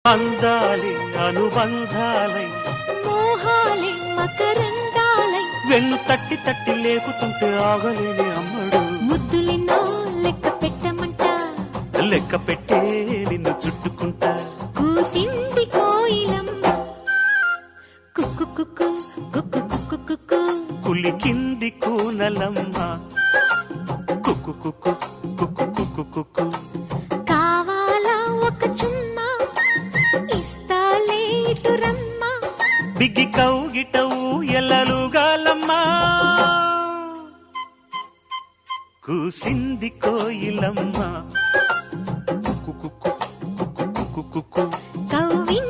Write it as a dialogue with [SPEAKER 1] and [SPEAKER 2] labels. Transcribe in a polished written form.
[SPEAKER 1] అందాలి అనుబంధాలై
[SPEAKER 2] మోహాలే మకరందాలై
[SPEAKER 1] వెన్ను తట్టి తట్టి లేకుతుంటే ఆగలేని అమ్మడు
[SPEAKER 2] ముద్దులిన్నో లెక్క పెట్టమంట
[SPEAKER 1] లెక్క పెట్టే నిన్ను చుట్టుకుంటా
[SPEAKER 2] కూసింది కోయిలమ్మ కుక్కు కుక్కు కుక్కు కుక్కు కుక్కు
[SPEAKER 1] కులికింది కూనలమ్మ కుక్కు కుక్కు కుక్కు కుక్కు కుక్కు
[SPEAKER 2] కావాలా ఒక చుమ్మా ఇస్తాలే ఇటు రమ్మా
[SPEAKER 1] బిగ్గి కౌగిటవు ఎల్లలుగాలమ్మా కూసింది కోయిలమ్మ కుక్కు కుక్కు కుక్కు కుక్కు కుక్కు
[SPEAKER 2] కవ్వింది